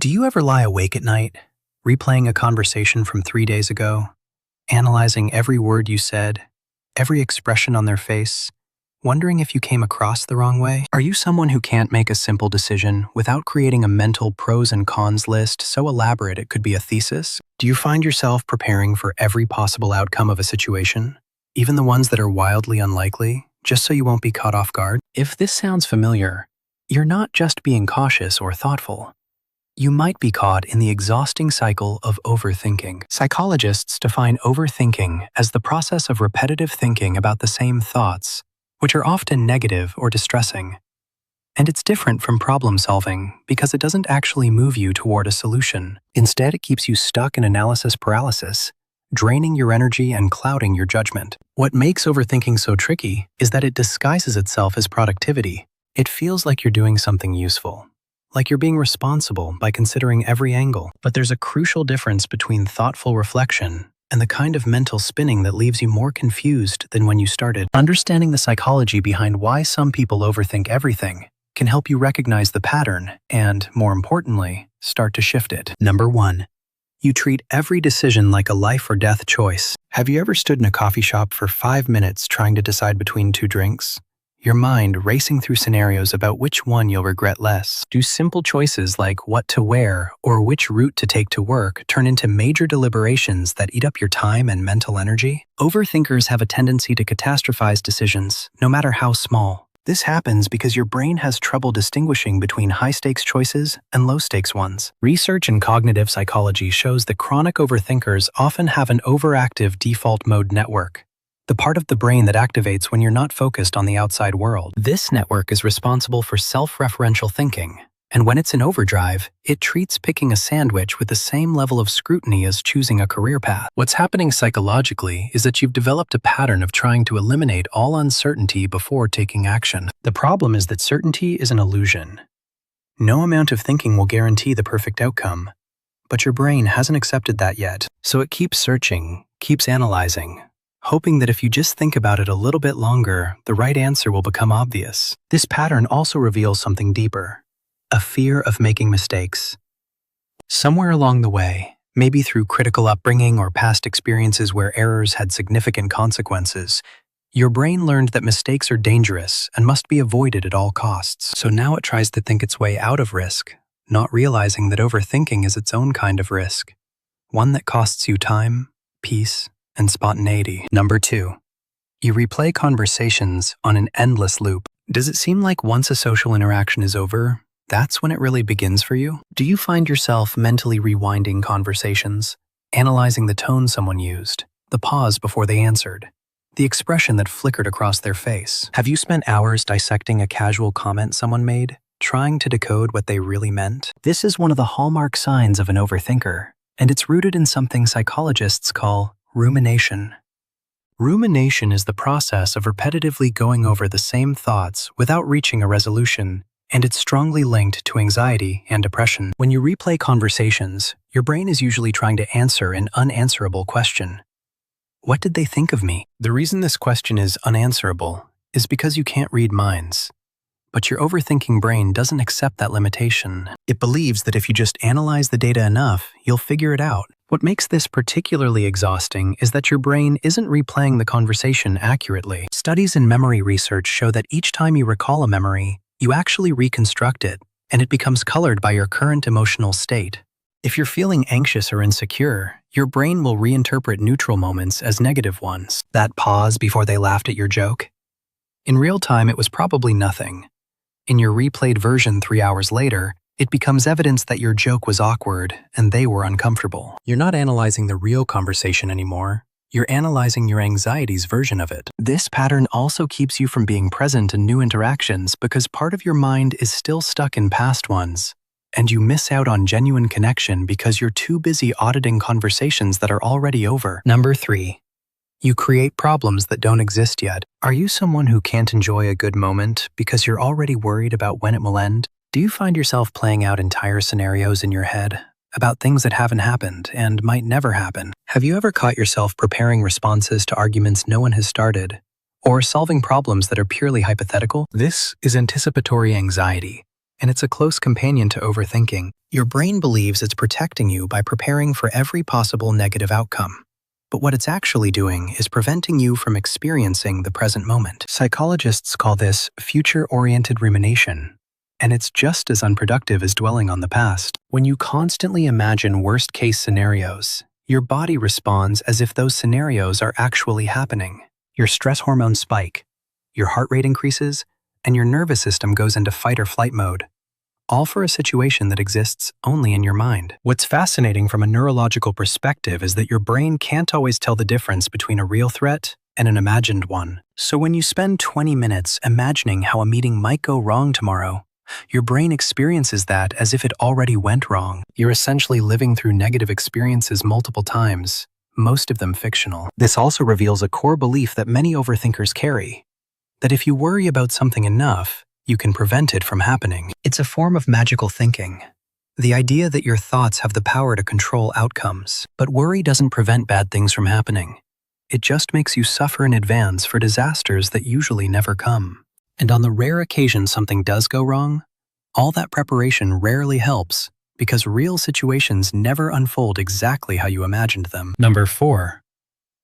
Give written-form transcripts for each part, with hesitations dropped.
Do you ever lie awake at night, replaying a conversation from 3 days ago, analyzing every word you said, every expression on their face, wondering if you came across the wrong way? Are you someone who can't make a simple decision without creating a mental pros and cons list so elaborate it could be a thesis? Do you find yourself preparing for every possible outcome of a situation, even the ones that are wildly unlikely, just so you won't be caught off guard? If this sounds familiar, you're not just being cautious or thoughtful. You might be caught in the exhausting cycle of overthinking. Psychologists define overthinking as the process of repetitive thinking about the same thoughts, which are often negative or distressing. And it's different from problem solving because it doesn't actually move you toward a solution. Instead, it keeps you stuck in analysis paralysis, draining your energy and clouding your judgment. What makes overthinking so tricky is that it disguises itself as productivity. It feels like you're doing something useful, like you're being responsible by considering every angle. But there's a crucial difference between thoughtful reflection and the kind of mental spinning that leaves you more confused than when you started. Understanding the psychology behind why some people overthink everything can help you recognize the pattern and, more importantly, start to shift it. Number 1. You treat every decision like a life or death choice. Have you ever stood in a coffee shop for 5 minutes trying to decide between 2 drinks? Your mind racing through scenarios about which one you'll regret less. Do simple choices like what to wear or which route to take to work turn into major deliberations that eat up your time and mental energy? Overthinkers have a tendency to catastrophize decisions, no matter how small. This happens because your brain has trouble distinguishing between high-stakes choices and low-stakes ones. Research in cognitive psychology shows that chronic overthinkers often have an overactive default mode network, the part of the brain that activates when you're not focused on the outside world. This network is responsible for self-referential thinking, and when it's in overdrive, it treats picking a sandwich with the same level of scrutiny as choosing a career path. What's happening psychologically is that you've developed a pattern of trying to eliminate all uncertainty before taking action. The problem is that certainty is an illusion. No amount of thinking will guarantee the perfect outcome, but your brain hasn't accepted that yet, so it keeps searching, keeps analyzing, hoping that if you just think about it a little bit longer, the right answer will become obvious. This pattern also reveals something deeper, a fear of making mistakes. Somewhere along the way, maybe through critical upbringing or past experiences where errors had significant consequences, your brain learned that mistakes are dangerous and must be avoided at all costs. So now it tries to think its way out of risk, not realizing that overthinking is its own kind of risk, one that costs you time, peace, and spontaneity. Number 2. You replay conversations on an endless loop. Does it seem like once a social interaction is over, that's when it really begins for you? Do you find yourself mentally rewinding conversations, analyzing the tone someone used, the pause before they answered, the expression that flickered across their face? Have you spent hours dissecting a casual comment someone made, trying to decode what they really meant? This is one of the hallmark signs of an overthinker, and it's rooted in something psychologists call rumination. Rumination is the process of repetitively going over the same thoughts without reaching a resolution, and it's strongly linked to anxiety and depression. When you replay conversations, your brain is usually trying to answer an unanswerable question. What did they think of me? The reason this question is unanswerable is because you can't read minds. But your overthinking brain doesn't accept that limitation. It believes that if you just analyze the data enough, you'll figure it out. What makes this particularly exhausting is that your brain isn't replaying the conversation accurately. Studies in memory research show that each time you recall a memory, you actually reconstruct it, and it becomes colored by your current emotional state. If you're feeling anxious or insecure, your brain will reinterpret neutral moments as negative ones. That pause before they laughed at your joke? In real time, it was probably nothing. In your replayed version 3 hours later, it becomes evidence that your joke was awkward and they were uncomfortable. You're not analyzing the real conversation anymore. You're analyzing your anxiety's version of it. This pattern also keeps you from being present in new interactions because part of your mind is still stuck in past ones, and you miss out on genuine connection because you're too busy auditing conversations that are already over. Number 3. You create problems that don't exist yet. Are you someone who can't enjoy a good moment because you're already worried about when it will end? Do you find yourself playing out entire scenarios in your head about things that haven't happened and might never happen? Have you ever caught yourself preparing responses to arguments no one has started, or solving problems that are purely hypothetical? This is anticipatory anxiety, and it's a close companion to overthinking. Your brain believes it's protecting you by preparing for every possible negative outcome. But what it's actually doing is preventing you from experiencing the present moment. Psychologists call this future-oriented rumination, and it's just as unproductive as dwelling on the past. When you constantly imagine worst-case scenarios, your body responds as if those scenarios are actually happening. Your stress hormones spike, your heart rate increases, and your nervous system goes into fight or flight mode, all for a situation that exists only in your mind. What's fascinating from a neurological perspective is that your brain can't always tell the difference between a real threat and an imagined one. So when you spend 20 minutes imagining how a meeting might go wrong tomorrow, your brain experiences that as if it already went wrong. You're essentially living through negative experiences multiple times, most of them fictional. This also reveals a core belief that many overthinkers carry, that if you worry about something enough, you can prevent it from happening. It's a form of magical thinking, the idea that your thoughts have the power to control outcomes. But worry doesn't prevent bad things from happening. It just makes you suffer in advance for disasters that usually never come. And on the rare occasion something does go wrong, all that preparation rarely helps because real situations never unfold exactly how you imagined them. Number 4.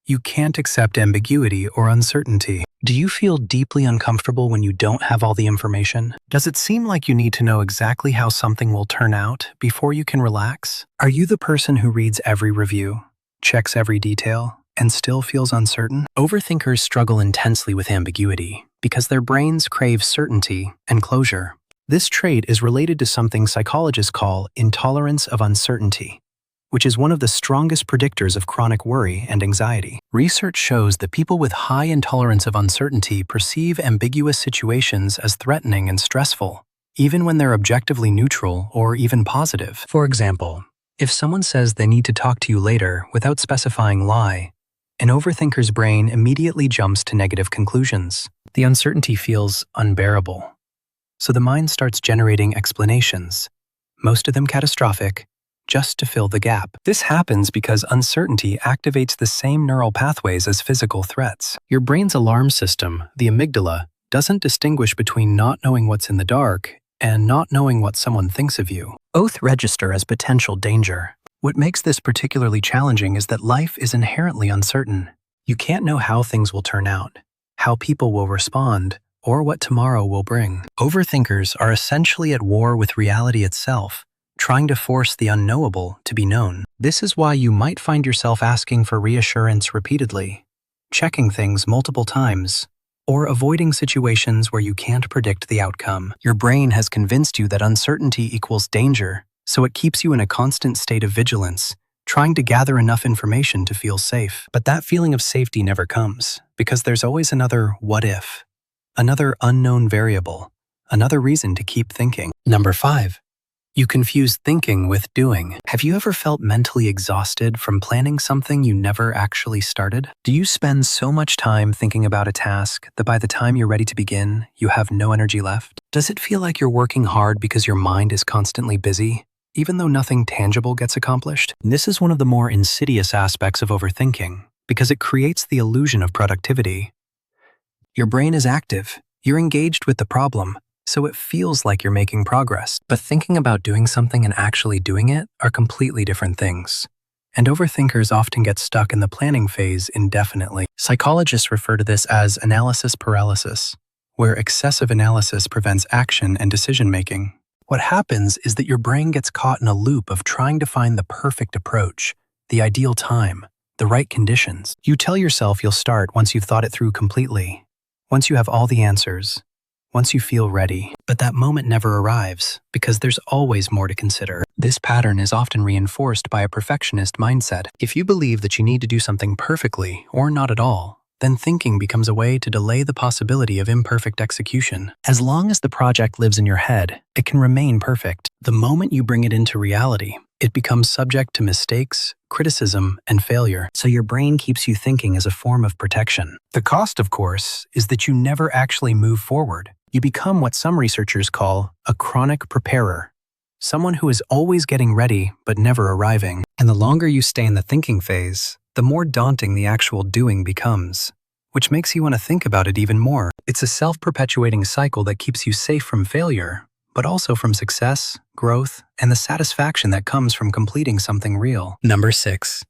You can't accept ambiguity or uncertainty. Do you feel deeply uncomfortable when you don't have all the information? Does it seem like you need to know exactly how something will turn out before you can relax? Are you the person who reads every review, checks every detail, and still feels uncertain? Overthinkers struggle intensely with ambiguity because their brains crave certainty and closure. This trait is related to something psychologists call intolerance of uncertainty, which is one of the strongest predictors of chronic worry and anxiety. Research shows that people with high intolerance of uncertainty perceive ambiguous situations as threatening and stressful, even when they're objectively neutral or even positive. For example, if someone says they need to talk to you later without specifying why, an overthinker's brain immediately jumps to negative conclusions. The uncertainty feels unbearable, so the mind starts generating explanations, most of them catastrophic, just to fill the gap. This happens because uncertainty activates the same neural pathways as physical threats. Your brain's alarm system, the amygdala, doesn't distinguish between not knowing what's in the dark and not knowing what someone thinks of you. Both register as potential danger. What makes this particularly challenging is that life is inherently uncertain. You can't know how things will turn out, how people will respond, or what tomorrow will bring. Overthinkers are essentially at war with reality itself, trying to force the unknowable to be known. This is why you might find yourself asking for reassurance repeatedly, checking things multiple times, or avoiding situations where you can't predict the outcome. Your brain has convinced you that uncertainty equals danger, so it keeps you in a constant state of vigilance, trying to gather enough information to feel safe. But that feeling of safety never comes, because there's always another what if, another unknown variable, another reason to keep thinking. Number 5. You confuse thinking with doing. Have you ever felt mentally exhausted from planning something you never actually started? Do you spend so much time thinking about a task that by the time you're ready to begin, you have no energy left? Does it feel like you're working hard because your mind is constantly busy, even though nothing tangible gets accomplished? This is one of the more insidious aspects of overthinking, because it creates the illusion of productivity. Your brain is active, you're engaged with the problem, so it feels like you're making progress. But thinking about doing something and actually doing it are completely different things. And overthinkers often get stuck in the planning phase indefinitely. Psychologists refer to this as analysis paralysis, where excessive analysis prevents action and decision-making. What happens is that your brain gets caught in a loop of trying to find the perfect approach, the ideal time, the right conditions. You tell yourself you'll start once you've thought it through completely, once you have all the answers, once you feel ready. But that moment never arrives, because there's always more to consider. This pattern is often reinforced by a perfectionist mindset. If you believe that you need to do something perfectly, or not at all, then thinking becomes a way to delay the possibility of imperfect execution. As long as the project lives in your head, it can remain perfect. The moment you bring it into reality, it becomes subject to mistakes, criticism, and failure. So your brain keeps you thinking as a form of protection. The cost, of course, is that you never actually move forward. You become what some researchers call a chronic preparer, someone who is always getting ready but never arriving. And the longer you stay in the thinking phase, the more daunting the actual doing becomes, which makes you want to think about it even more. It's a self-perpetuating cycle that keeps you safe from failure, but also from success, growth, and the satisfaction that comes from completing something real. Number 6.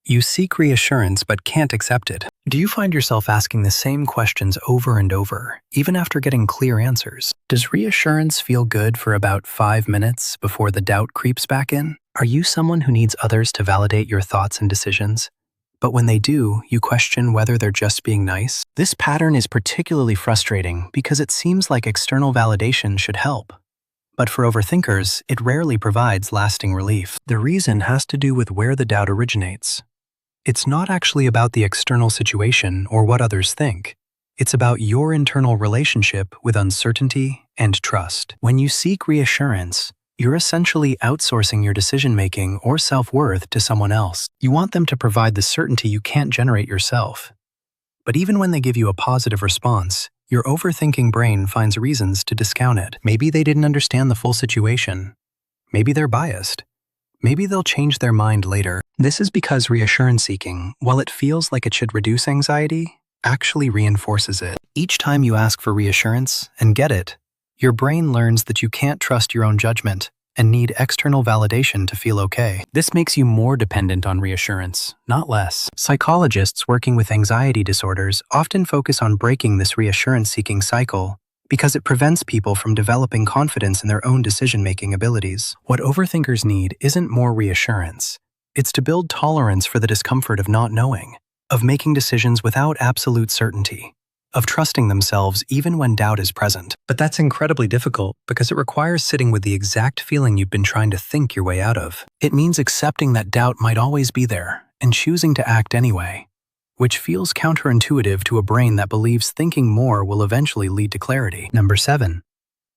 You seek reassurance but can't accept it. Do you find yourself asking the same questions over and over, even after getting clear answers? Does reassurance feel good for about 5 minutes before the doubt creeps back in? Are you someone who needs others to validate your thoughts and decisions? But when they do, you question whether they're just being nice? This pattern is particularly frustrating because it seems like external validation should help. But for overthinkers, it rarely provides lasting relief. The reason has to do with where the doubt originates. It's not actually about the external situation or what others think. It's about your internal relationship with uncertainty and trust. When you seek reassurance, you're essentially outsourcing your decision-making or self-worth to someone else. You want them to provide the certainty you can't generate yourself. But even when they give you a positive response, your overthinking brain finds reasons to discount it. Maybe they didn't understand the full situation. Maybe they're biased. Maybe they'll change their mind later. This is because reassurance seeking, while it feels like it should reduce anxiety, actually reinforces it. Each time you ask for reassurance and get it, your brain learns that you can't trust your own judgment and need external validation to feel okay. This makes you more dependent on reassurance, not less. Psychologists working with anxiety disorders often focus on breaking this reassurance-seeking cycle because it prevents people from developing confidence in their own decision-making abilities. What overthinkers need isn't more reassurance. It's to build tolerance for the discomfort of not knowing, of making decisions without absolute certainty, of trusting themselves even when doubt is present. But that's incredibly difficult because it requires sitting with the exact feeling you've been trying to think your way out of. It means accepting that doubt might always be there and choosing to act anyway, which feels counterintuitive to a brain that believes thinking more will eventually lead to clarity. Number 7.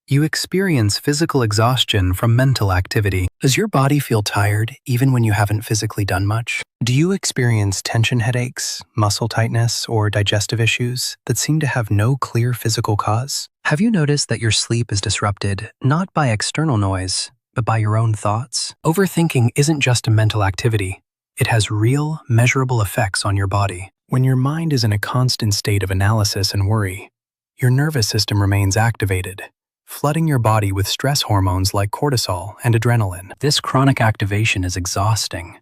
You experience physical exhaustion from mental activity. Does your body feel tired even when you haven't physically done much? Do you experience tension headaches, muscle tightness, or digestive issues that seem to have no clear physical cause? Have you noticed that your sleep is disrupted not by external noise, but by your own thoughts? Overthinking isn't just a mental activity. It has real, measurable effects on your body. When your mind is in a constant state of analysis and worry, your nervous system remains activated, flooding your body with stress hormones like cortisol and adrenaline. This chronic activation is exhausting.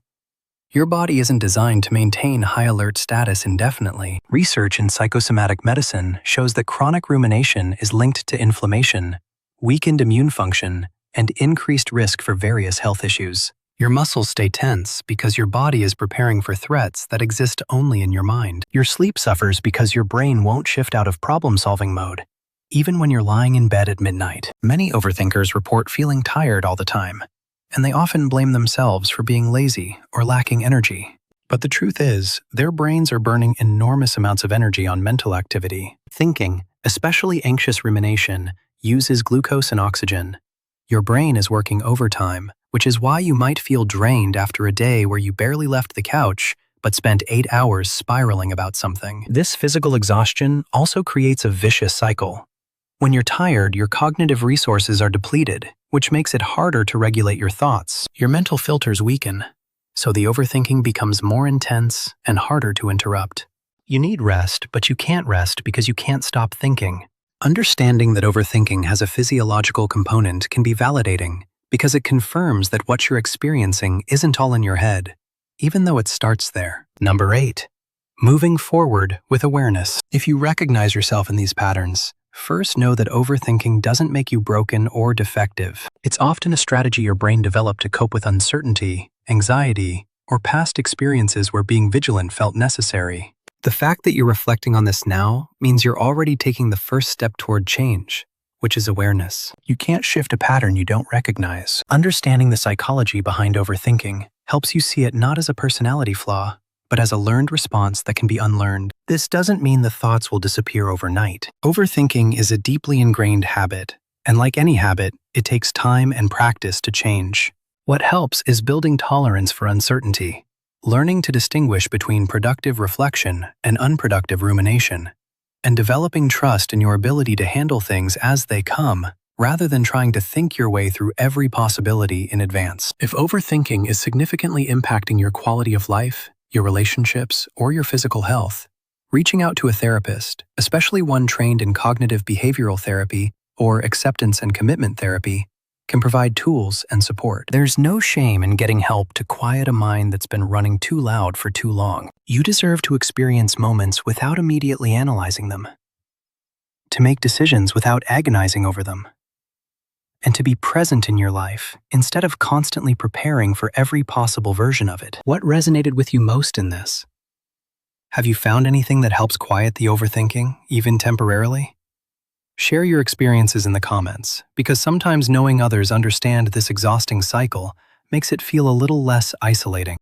Your body isn't designed to maintain high alert status indefinitely. Research in psychosomatic medicine shows that chronic rumination is linked to inflammation, weakened immune function, and increased risk for various health issues. Your muscles stay tense because your body is preparing for threats that exist only in your mind. Your sleep suffers because your brain won't shift out of problem-solving mode, even when you're lying in bed at midnight. Many overthinkers report feeling tired all the time, and they often blame themselves for being lazy or lacking energy. But the truth is, their brains are burning enormous amounts of energy on mental activity. Thinking, especially anxious rumination, uses glucose and oxygen. Your brain is working overtime, which is why you might feel drained after a day where you barely left the couch but spent 8 hours spiraling about something. This physical exhaustion also creates a vicious cycle. When you're tired, your cognitive resources are depleted, which makes it harder to regulate your thoughts. Your mental filters weaken, so the overthinking becomes more intense and harder to interrupt. You need rest, but you can't rest because you can't stop thinking. Understanding that overthinking has a physiological component can be validating because it confirms that what you're experiencing isn't all in your head, even though it starts there. Number 8. Moving forward with awareness. If you recognize yourself in these patterns, first know that overthinking doesn't make you broken or defective. It's often a strategy your brain developed to cope with uncertainty, anxiety, or past experiences where being vigilant felt necessary. The fact that you're reflecting on this now means you're already taking the first step toward change, which is awareness. You can't shift a pattern you don't recognize. Understanding the psychology behind overthinking helps you see it not as a personality flaw, but as a learned response that can be unlearned. This doesn't mean the thoughts will disappear overnight. Overthinking is a deeply ingrained habit, and like any habit, it takes time and practice to change. What helps is building tolerance for uncertainty, learning to distinguish between productive reflection and unproductive rumination, and developing trust in your ability to handle things as they come, rather than trying to think your way through every possibility in advance. If overthinking is significantly impacting your quality of life, your relationships, or your physical health, reaching out to a therapist, especially one trained in cognitive behavioral therapy or acceptance and commitment therapy can provide tools and support. There's no shame in getting help to quiet a mind that's been running too loud for too long. You deserve to experience moments without immediately analyzing them, to make decisions without agonizing over them, and to be present in your life instead of constantly preparing for every possible version of it. What resonated with you most in this? Have you found anything that helps quiet the overthinking, even temporarily? Share your experiences in the comments, because sometimes knowing others understand this exhausting cycle makes it feel a little less isolating.